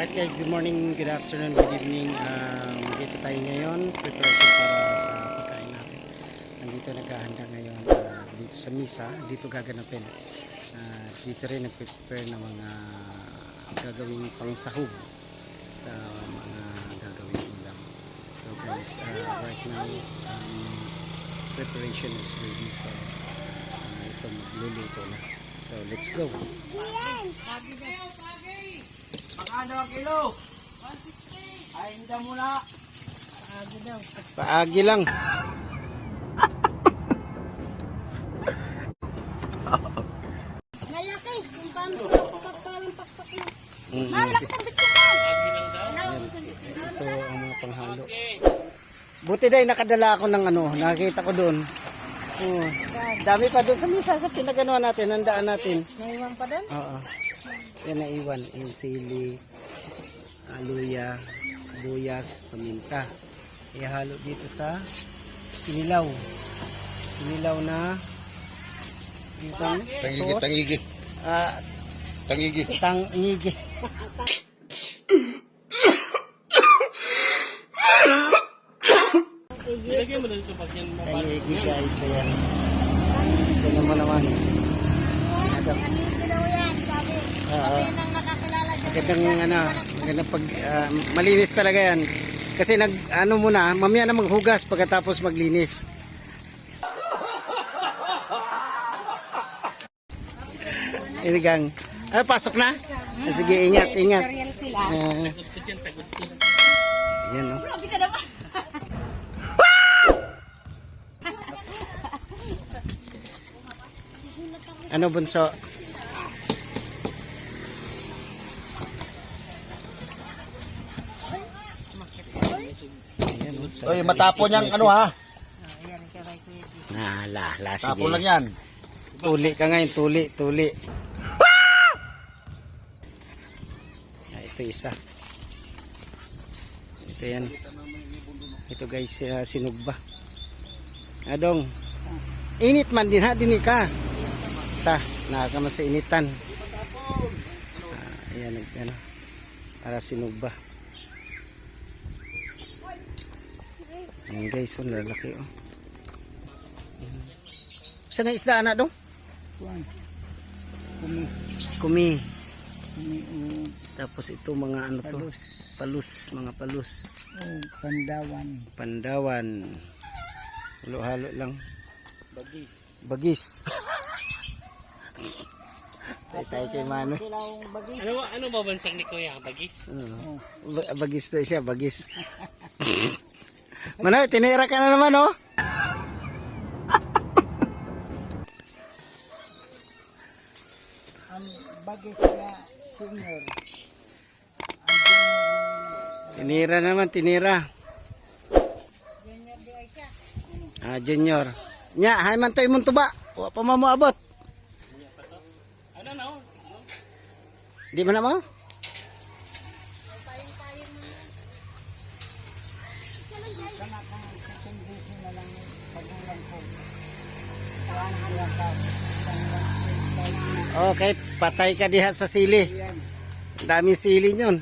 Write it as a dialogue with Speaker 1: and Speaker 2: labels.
Speaker 1: Right guys, good morning, good afternoon, good evening. Dito tayo ngayon, preparation para sa pagkain natin. Nandito naghahanda ngayon dito sa misa, dito gaganapin. Dito rin nag-prepare ng mga gagawing pangsahog sa mga gagawing ulam. So guys, right now, preparation is ready. So ito magluluto na. So let's go.
Speaker 2: Ano ang kilo? 160. Ay, hindi muna. Paagi daw.
Speaker 1: Paagi lang.
Speaker 3: Malaki. Yung parang pakpak lang. Malaki ng bitsin lang.
Speaker 1: Ito ang mga panghalo. Buti dahil nakadala ako ng ano, nakita ko doon. Oh, dami pa doon sa misa sa pinaganuhan natin, handaan natin.
Speaker 3: Naiwan pa doon?
Speaker 1: Oo. Yan naiwan, yung sili, luya, sibuyas, paminta. Ihalo dito sa kinilaw. Kinilaw na itong sauce.
Speaker 2: Tangigi. Tangigi.
Speaker 1: Tangigi.
Speaker 4: Ilagay mo lang sa pagyan mo.
Speaker 1: Tangigi guys, ayan. Ito naman.
Speaker 3: Kanigi daw yan, sabi. Sabi nang nakakilala dyan.
Speaker 1: Magandang pag malinis talaga yan. Kasi muna, mamaya na maghugas pagkatapos maglinis. Inigang. Pasok na? Sige, ingat.
Speaker 3: Tutorial sila.
Speaker 1: Yan, no?
Speaker 3: Grabe ka naman.
Speaker 1: Ano, bunso? Ayan, oh.
Speaker 2: Oy, matapon yang ano ha?
Speaker 1: Sige.
Speaker 2: Tapon lang yan.
Speaker 1: Tuli ka ngayon, tuli. Ito isa. Ito yan. Ito guys, sinugba. Adong. Init man din ha, dinig ka. Nakakaman sa initan. Ayan, para sinugba. Ayan guys, lalaki oh. Saan na isda anak dong? Kumi. Tapos ito mga ano to? Palus, mga palus. Pandawan. Halo-halo lang. Bagis. Tayo kay Mano.
Speaker 4: Ano ba bansang ni Kuya? Bagis?
Speaker 1: Bagis na siya, bagis. Manoy, tinira ka na naman, oh.
Speaker 2: Ang bagay sila senior.
Speaker 1: Tinira naman, tinira. Junior. Nya, hay man tayo mong tuba. Wa pa mo abot.
Speaker 4: Ano na?
Speaker 1: Di man na mo? Okay, patay ka diha sa sili. Dami sili nyon.